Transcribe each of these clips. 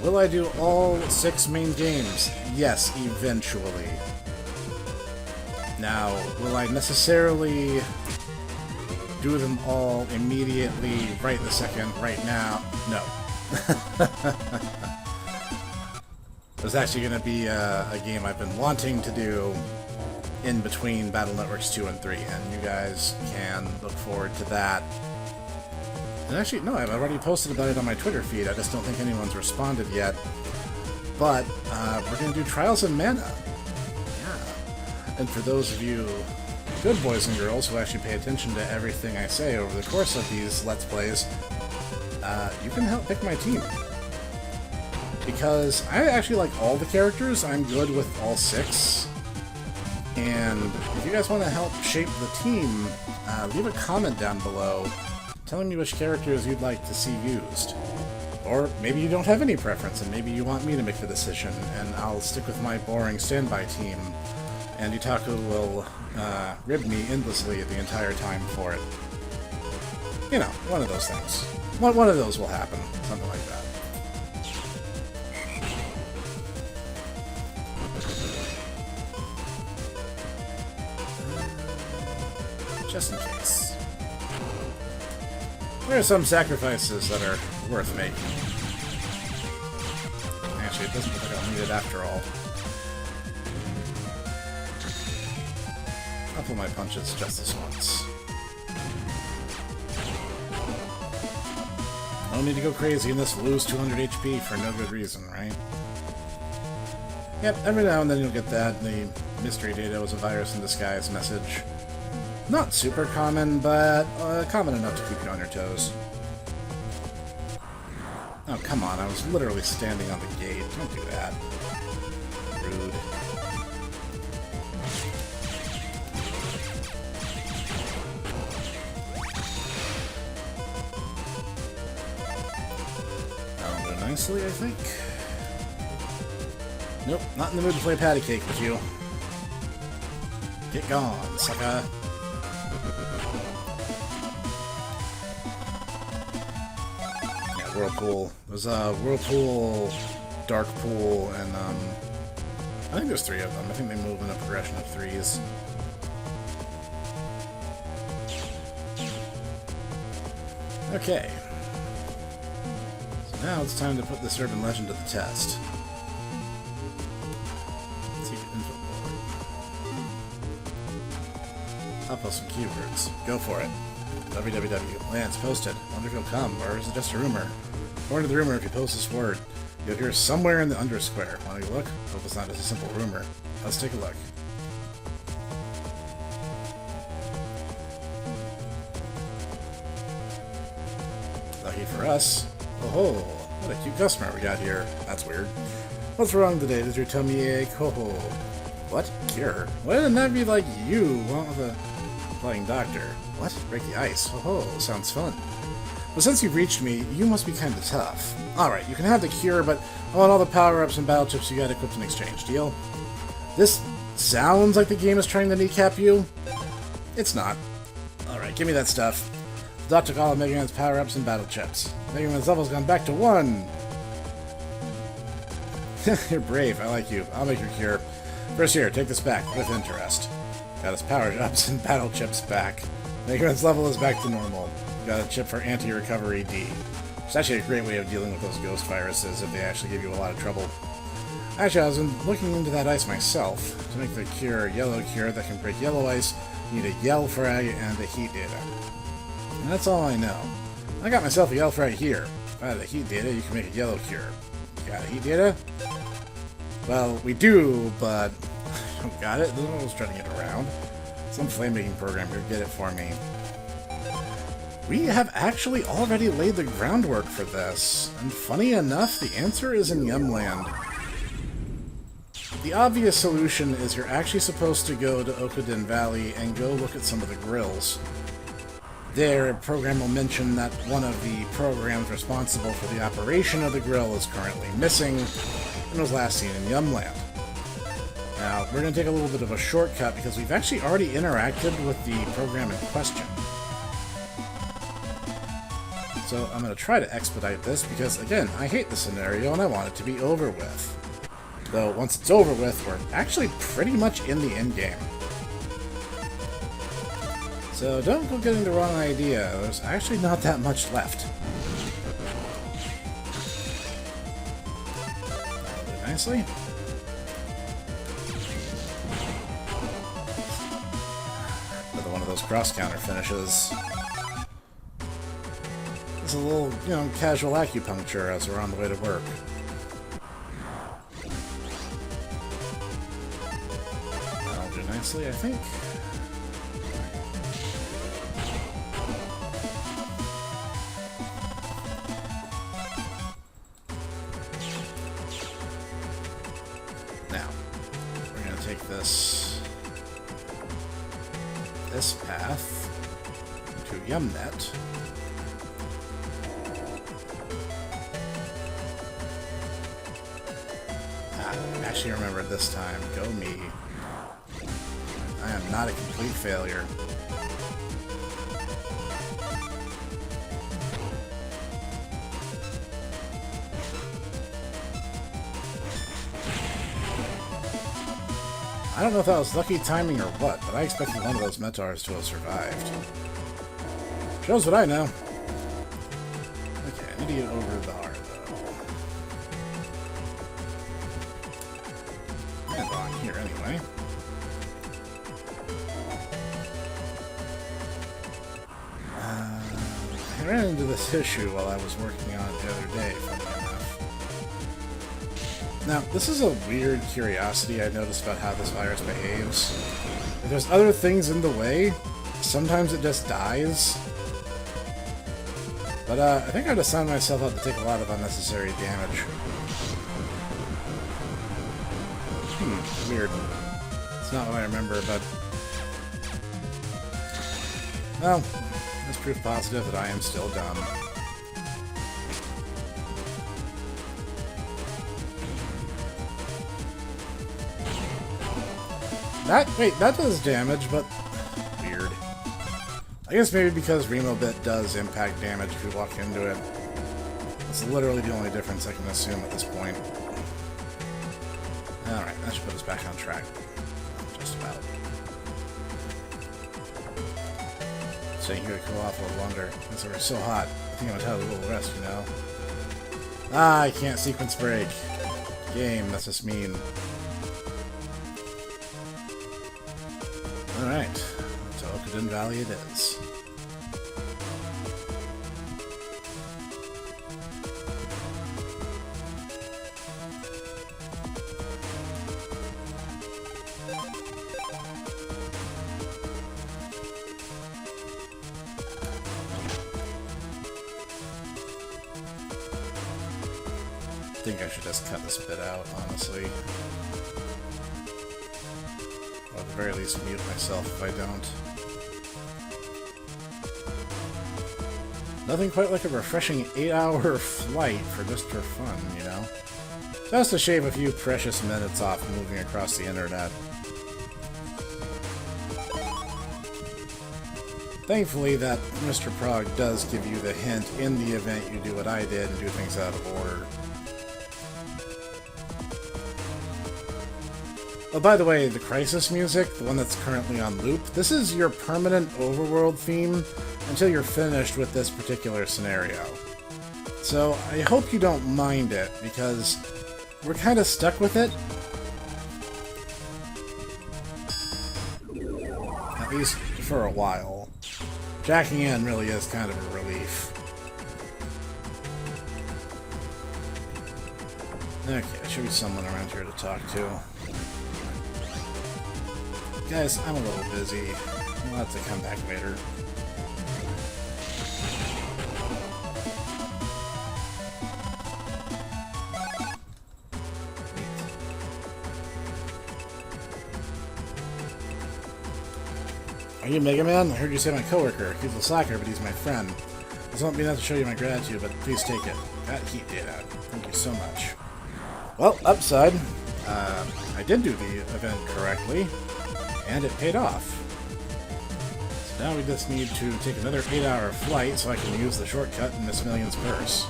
Will I do all 6 main games? Yes, eventually. Now, will I necessarily do them all immediately, right this second, right now? No. There's actually going to be a game I've been wanting to do in between Battle Networks 2 and 3, and you guys can look forward to that. And actually, no, I've already posted about it on my Twitter feed. I just don't think anyone's responded yet. But we're going to do Trials of Mana. Yeah. And for those of you good boys and girls who actually pay attention to everything I say over the course of these Let's Plays, you can help pick my team. Because I actually like all the characters. I'm good with all 6. And if you guys want to help shape the team, leave a comment down below telling me which characters you'd like to see used. Or maybe you don't have any preference, and maybe you want me to make the decision, and I'll stick with my boring standby team, and Itaku will rib me endlessly the entire time for it. You know, one of those things. One of those will happen, something like that. Just in case. There are some sacrifices that are worth making. Actually, it doesn't look like I'll need it after all. I'll pull my punches just this once. No need to go crazy and just lose 200 HP for no good reason, right? Yep, every now and then you'll get that. The mystery data was a virus in disguise message. Not super common, but common enough to keep you on your toes. Oh, come on, I was literally standing on the gate. Don't do that. Rude. That'll do nicely, I think. Nope, not in the mood to play patty cake with you. Get gone, sucker. Whirlpool. There's a Whirlpool, Dark Pool, and I think there's 3 of them. I think they move in a progression of 3s. Okay. So now it's time to put this urban legend to the test. Secret info board. I'll post some keywords. Go for it. www. Lance posted. Wonder if he'll come, or is it just a rumor? According to the rumor, if you post this word, you'll hear somewhere in the undersquare. Want to look? Hope it's not just a simple rumor. Let's take a look. Lucky for us. Oh, what a cute customer we got here. That's weird. What's wrong today? Does your tummy ache? Ho ho. What? Cure? Why didn't that be like you? Well, the flying doctor. What? Break the ice. Oh, sounds fun. Well, since you've reached me, you must be kind of tough. Alright, you can have the cure, but I want all the power-ups and battle chips you got equipped in exchange. Deal? This sounds like the game is trying to kneecap you. It's not. Alright, give me that stuff. The doc took all of MegaMan's power-ups and battle chips. MegaMan's level's gone back to 1. You're brave. I like you. I'll make your cure. First here, take this back with interest. Got his power-ups and battle chips back. MegaMan's level is back to normal. Got a chip for anti-recovery D. It's actually a great way of dealing with those ghost viruses if they actually give you a lot of trouble. Actually, I was looking into that ice myself. To make the cure yellow cure that can break yellow ice, you need a yell frag and a heat data. And that's all I know. I got myself a yell frag here. If I had the heat data, you can make a yellow cure. You got a heat data? Well, we do, but I don't got it. I was trying to get around. Some flame-making program could get it for me. We have actually already laid the groundwork for this, and funny enough, the answer is in Yumland. The obvious solution is you're actually supposed to go to Okuden Valley and go look at some of the grills. There, a program will mention that one of the programs responsible for the operation of the grill is currently missing, and was last seen in Yumland. Now, we're going to take a little bit of a shortcut because we've actually already interacted with the program in question. So I'm going to try to expedite this because, again, I hate the scenario and I want it to be over with. Though, once it's over with, we're actually pretty much in the endgame. So don't go getting the wrong idea. There's actually not that much left. That'll do nicely. Another one of those cross-counter finishes. It's a little, you know, casual acupuncture as we're on the way to work. That'll do nicely, I think. Now, we're going to take this path to Yumnet. Actually remembered this time. Go me. I am not a complete failure. I don't know if that was lucky timing or what, but I expected one of those Metars to have survived. Shows what I know. Okay, I need to get over the heart, though. And on here, anyway. I ran into this issue while I was working on it the other day, funny enough. Now, this is a weird curiosity I noticed about how this virus behaves. If there's other things in the way, sometimes it just dies. But I think I've assigned myself out to take a lot of unnecessary damage. Weird. It's not what I remember, but... well, it's proof positive that I am still dumb. That does damage, but... weird. I guess maybe because Remobit does impact damage if you walk into it. That's literally the only difference I can assume at this point. Alright, that should put us back on track. Just about. Staying here to cool off a little longer, because we're so hot. I think I'm gonna have a little rest, you know? Ah, I can't sequence break. Game, that's just mean. Alright, to Okadin Valley it is. I think I should just cut this bit out, honestly. Or at the very least mute myself if I don't. Nothing quite like a refreshing 8-hour flight just for fun, you know? Just to shave a few precious minutes off moving across the internet. Thankfully, that Mr. Prog does give you the hint in the event you do what I did and do things out of order. Oh, by the way, the Crisis music, the one that's currently on loop, this is your permanent overworld theme until you're finished with this particular scenario. So, I hope you don't mind it, because we're kind of stuck with it. At least for a while. Jacking in really is kind of a relief. Okay, there should be someone around here to talk to. Guys, I'm a little busy. I'll have to come back later. Are you MegaMan? I heard you say my coworker. He's a slacker, but he's my friend. This won't be enough to show you my gratitude, but please take it. Got heat data. Thank you so much. Well, upside. I did do the event correctly. And it paid off. So Now we just need to take another 8-hour flight so I can use the shortcut in Miss Million's purse.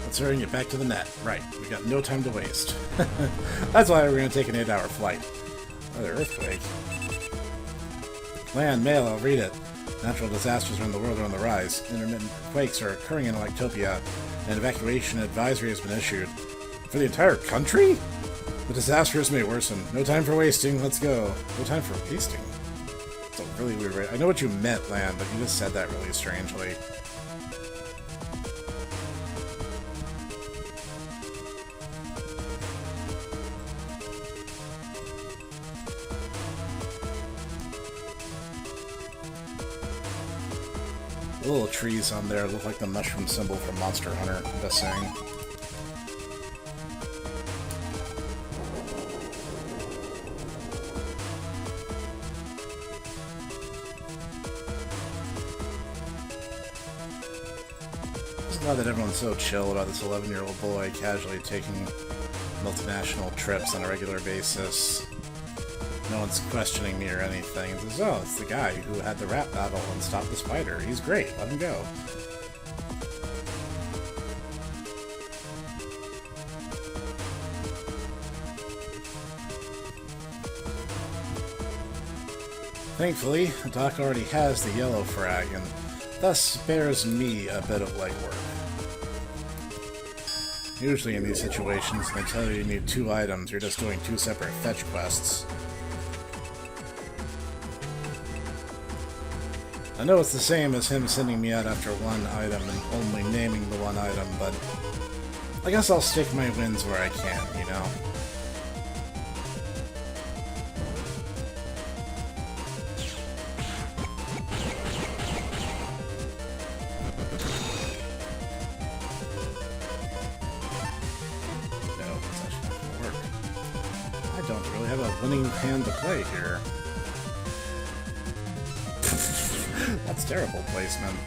Let's hurry and get back to the net. Right, we got no time to waste. That's why we're going to take an 8-hour flight. Another earthquake. Land, mail, I'll read it. Natural disasters around the world are on the rise. Intermittent quakes are occurring in Electopia. An evacuation advisory has been issued. For the entire country? The disasters may worsen. No time for wasting. Let's go. No time for wasting? It's a really weird way. I know what you meant, Land, but you just said that really strangely. The little trees on there look like the mushroom symbol from Monster Hunter, I'm just saying. I'm glad that everyone's so chill about this 11-year-old boy casually taking multinational trips on a regular basis. No one's questioning me or anything. It says, oh, it's the guy who had the rap battle and stopped the spider. He's great. Let him go. Thankfully, the doc already has the yellow frag, and thus spares me a bit of legwork. Usually in these situations, when they tell you need 2 items, you're just doing 2 separate fetch quests. I know it's the same as him sending me out after 1 item and only naming the 1 item, but I guess I'll stick my wins where I can, you know? No, that's actually not going to work. I don't really have a winning hand to play here. That's terrible placement.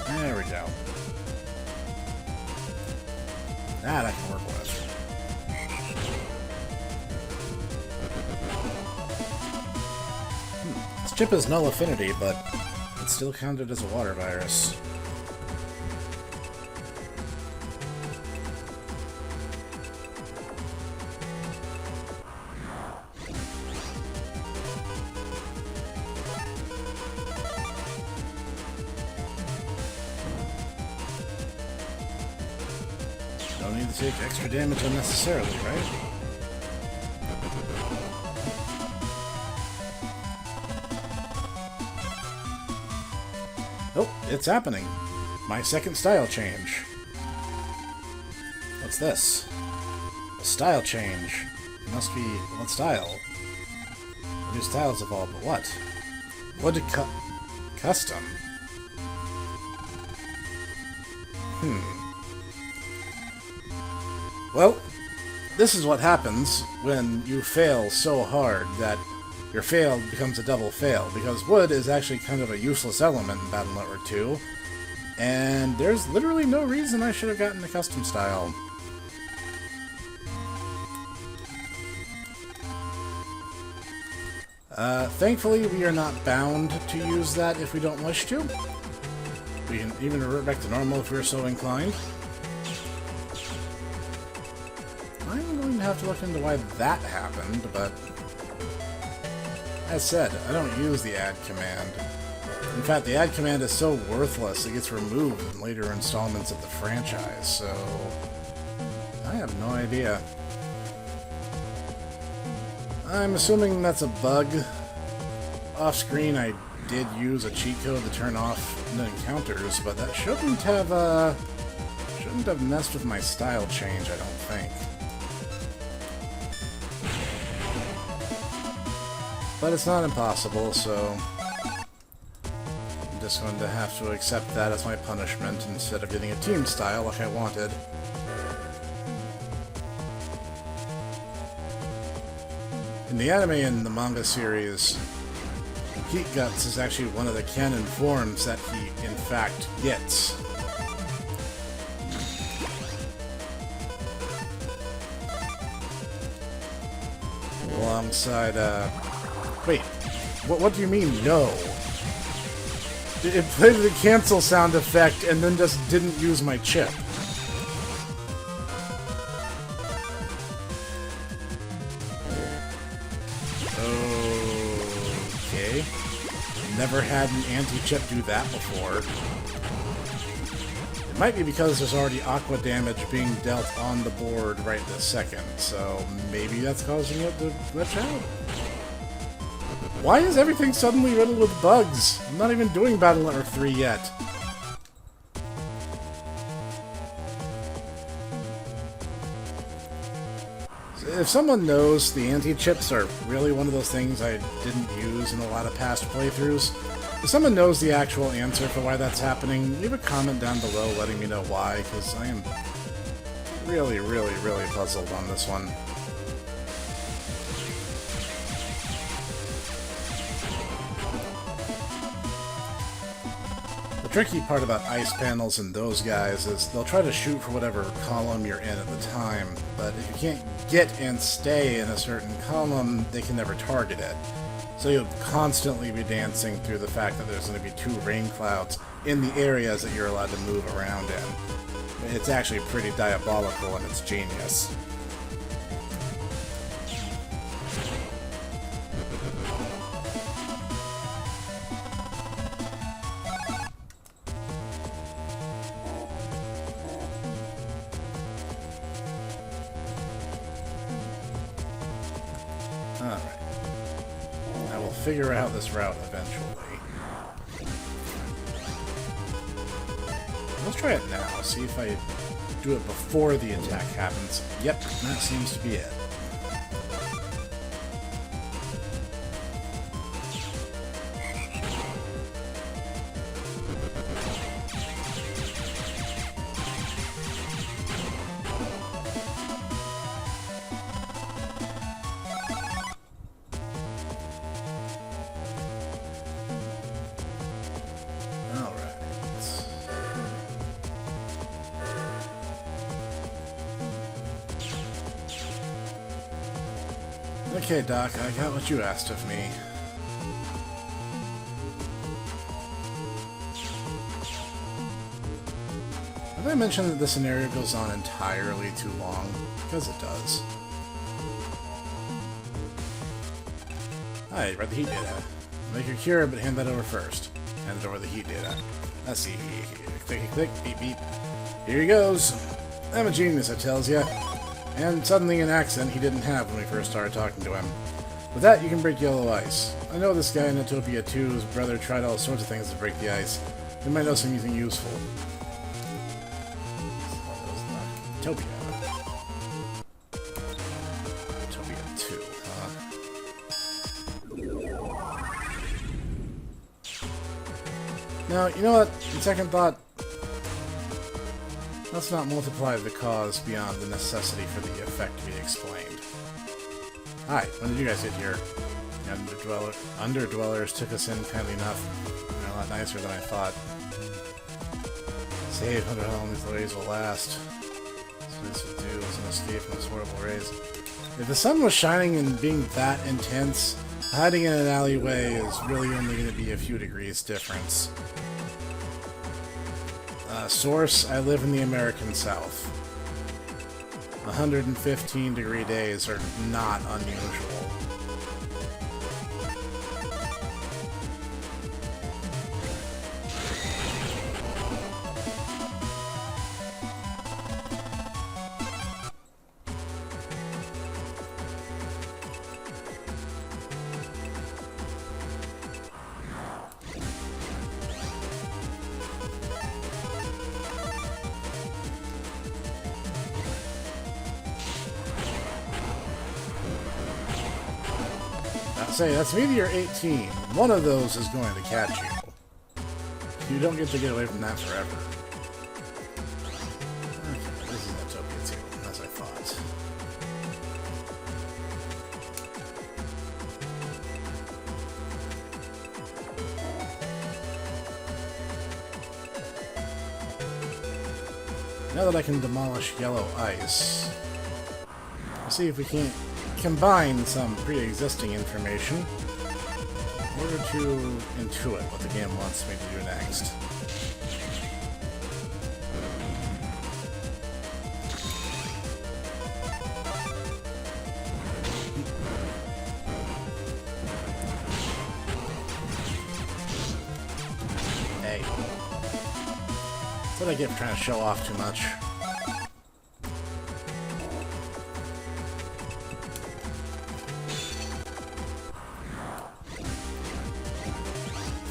There we go. That I can work with. This chip has null affinity, but it's still counted as a water virus. Don't need to take extra damage unnecessarily, right? Oh, it's happening. My second style change. What's this? A style change. It must be... what style? The new styles evolved, but what? Custom? Well, this is what happens when you fail so hard that your fail becomes a double fail, because wood is actually kind of a useless element in Battle Network 2, and there's literally no reason I should have gotten the custom style. Thankfully, we are not bound to use that if we don't wish to. We can even revert back to normal if we're so inclined. I'm going to have to look into why that happened, but as said, I don't use the add command. In fact, the add command is so worthless it gets removed in later installments of the franchise, so I have no idea. I'm assuming that's a bug. Off-screen, I did use a cheat code to turn off the encounters, but that shouldn't have messed with my style change, I don't think. But it's not impossible, so I'm just going to have to accept that as my punishment instead of getting a team style like I wanted. In the anime and the manga series, Heat Guts is actually one of the canon forms that he, in fact, gets. Alongside, wait, what do you mean, no? It played the cancel sound effect and then just didn't use my chip. Okay. Never had an anti-chip do that before. It might be because there's already aqua damage being dealt on the board right this second, so maybe that's causing it to glitch out. Why is everything suddenly riddled with bugs? I'm not even doing Battle Network 3 yet. If someone knows the anti-chips are really one of those things I didn't use in a lot of past playthroughs, if someone knows the actual answer for why that's happening, leave a comment down below letting me know why, because I am really, really, really puzzled on this one. The tricky part about ice panels and those guys is they'll try to shoot for whatever column you're in at the time, but if you can't get and stay in a certain column, they can never target it. So you'll constantly be dancing through the fact that there's going to be 2 rain clouds in the areas that you're allowed to move around in. It's actually pretty diabolical and it's genius. Alright. I will figure out this route eventually. Let's try it now, see if I do it before the attack happens. Yep, that seems to be it. Okay, Doc, I got what you asked of me. Have I mentioned that this scenario goes on entirely too long? Because it does. Hi, read the heat data. Make your cure, but hand that over first. Hand it over the heat data. Let's see. Click, click, beep, beep. Here he goes. I'm a genius, I tells ya. And suddenly an accent he didn't have when we first started talking to him. With that, you can break yellow ice. I know this guy in Utopia 2's brother tried all sorts of things to break the ice. We might know something useful. Utopia. Utopia 2, huh? Now, you know what? On second thought, let's not multiply the cause beyond the necessity for the effect to be explained. Hi, when did you guys get here? Underdwellers took us in kindly enough. They're a lot nicer than I thought. Save under how long these rays will last. So this would do is an escape from this horrible rays. If the sun was shining and being that intense, hiding in an alleyway is really only going to be a few degrees difference. Source, I live in the American South. 115-degree days are not unusual. Say, that's meteor 18. One of those is going to catch you. You don't get to get away from that forever. Okay, this is Utopia 2, as I thought. Now that I can demolish yellow ice, let's see if we can combine some pre-existing information in order to intuit what the game wants me to do next. Hey. That's what I get for trying to show off too much.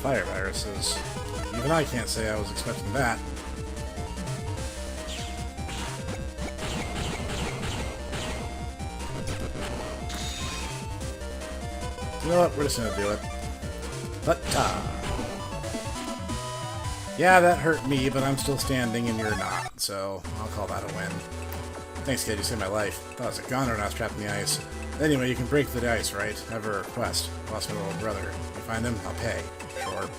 Fire viruses. Even I can't say I was expecting that. You know what? We're just gonna do it. But-ta! Yeah, that hurt me, but I'm still standing and you're not, so I'll call that a win. Thanks, kid. You saved my life. Thought I was a goner and I was trapped in the ice. Anyway, you can break the ice, right? I have a request. Lost my little brother. You find him? I'll pay. Sure.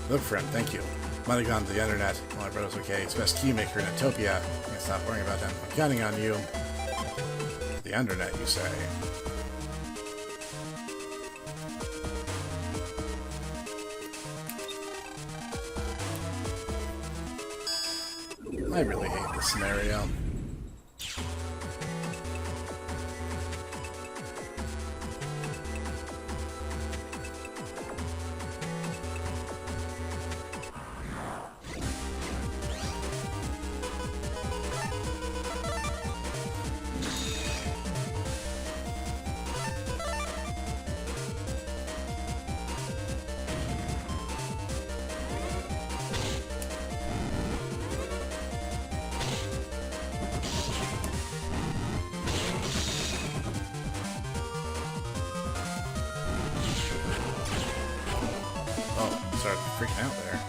Look for him, thank you. Might have gone to the internet. Well, my brother's okay. He's the best keymaker in Utopia. Can't stop worrying about him. I'm counting on you. The internet, you say? I really hate this scenario. Started freaking out there.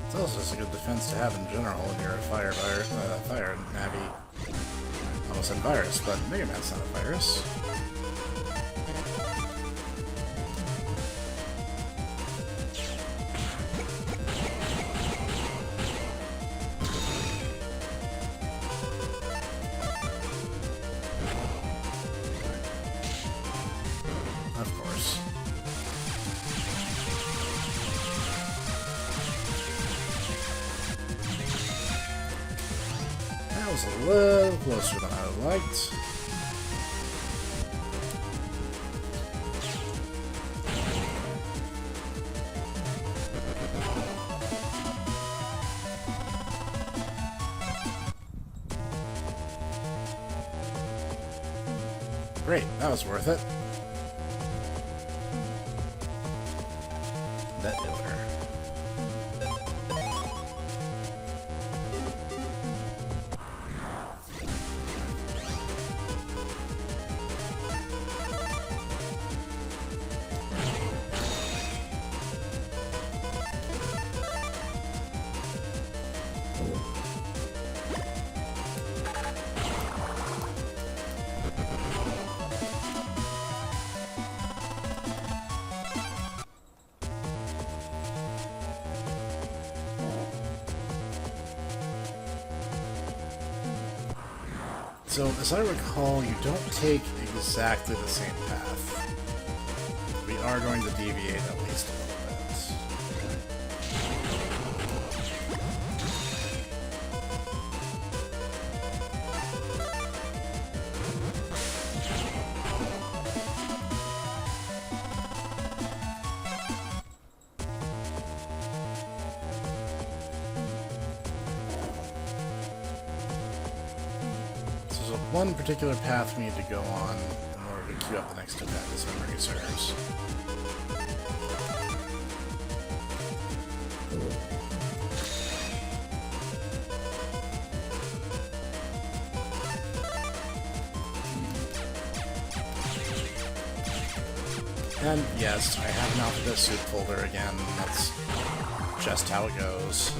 It's also just a good defense to have in general when you're a fire navvy. Almost said virus, but MegaMan's not a virus. Of course. That was a little closer than I would have liked. Great, that was worth it. That dealer. So, as I recall, you don't take exactly the same path. We are going to deviate at least a little bit. one particular path we need to go on in order to queue up the next event, as memory serves. And yes, I have an alphabet soup folder again. That's just how it goes.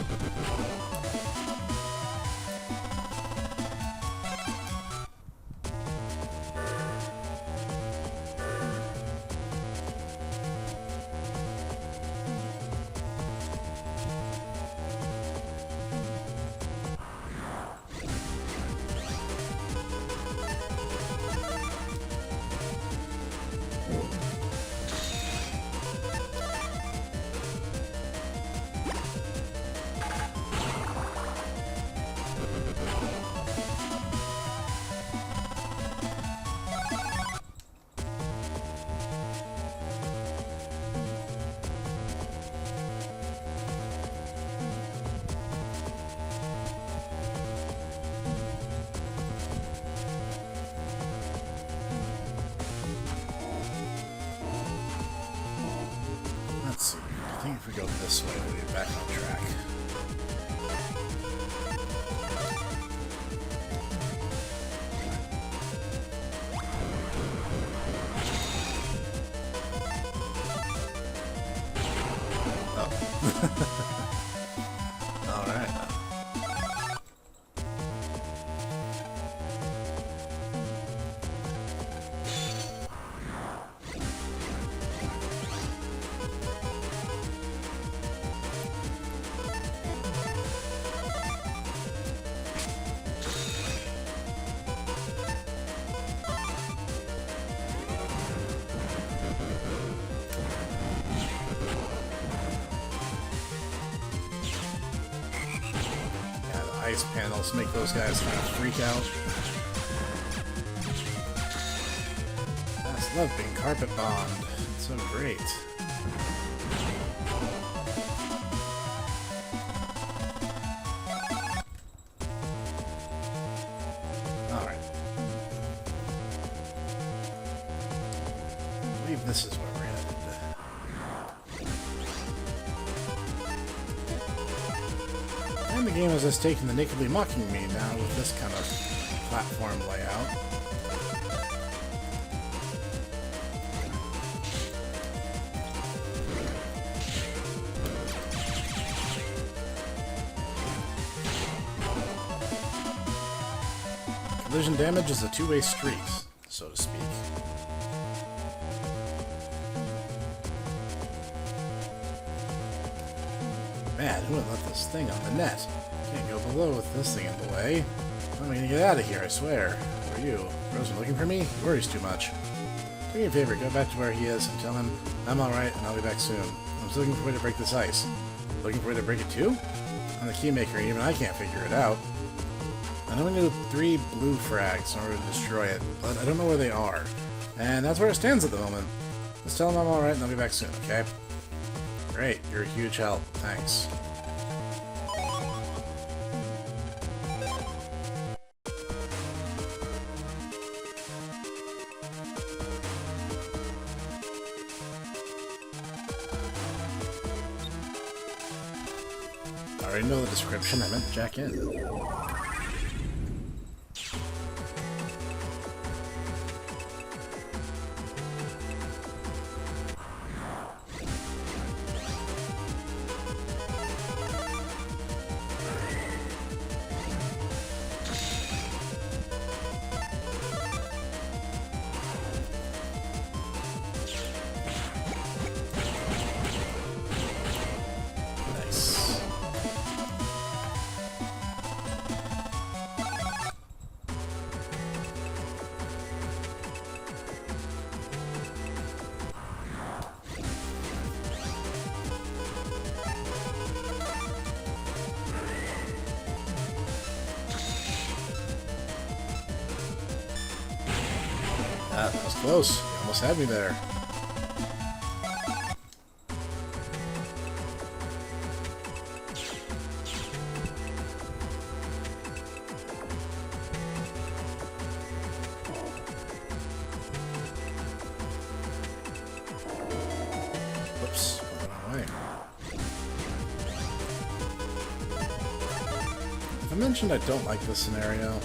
Let's see. I think if we go this way, we'll get back on track. Alright. Ice panels make those guys kind of freak out. That's love being carpet bombed. It's so great. Alright. I believe this is where we're headed. And the game has just taken the nakedly mocking me now with this kind of platform layout. Collision damage is a two-way street, so to speak. Man, who would let this thing on the net? Can't go below with this thing in the way. I'm gonna get out of here, I swear. Who are you? Frozen looking for me? He worries too much. Do me a favor, go back to where he is and tell him I'm alright and I'll be back soon. I'm still looking for a way to break this ice. Looking for a way to break it too? I'm the keymaker and even I can't figure it out. I know we need 3 blue frags in order to destroy it, but I don't know where they are. And that's where it stands at the moment. Just tell him I'm alright and I'll be back soon, okay? Great, you're a huge help. Thanks. I already know the description. I meant jack in. That was close. You almost had me there. mentioned I don't like this scenario.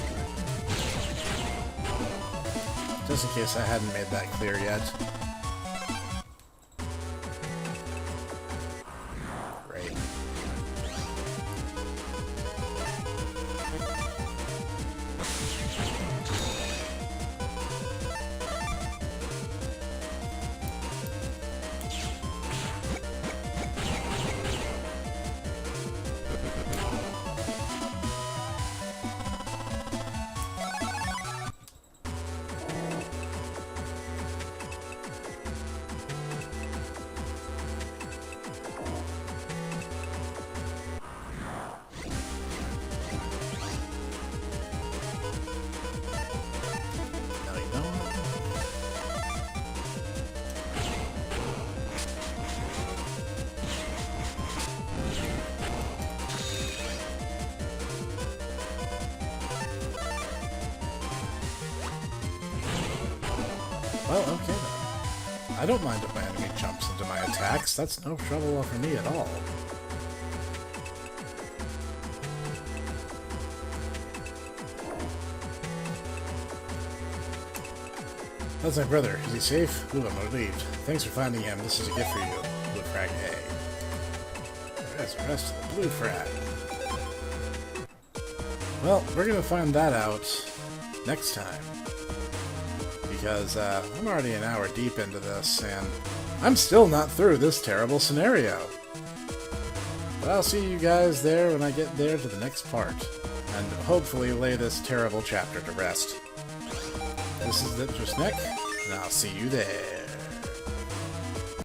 Just in case I hadn't made that clear yet. Great. Well, okay then. I don't mind if my enemy jumps into my attacks. That's no trouble for me at all. That's my brother. Is he safe? Ooh, I'm relieved. Thanks for finding him. This is a gift for you. Blue Frag A. There's the rest of the Blue Frag. Well, we're gonna find that out next time. Because I'm already an hour deep into this, and I'm still not through this terrible scenario. But I'll see you guys there when I get there to the next part, and hopefully lay this terrible chapter to rest. This is Snek, and I'll see you there.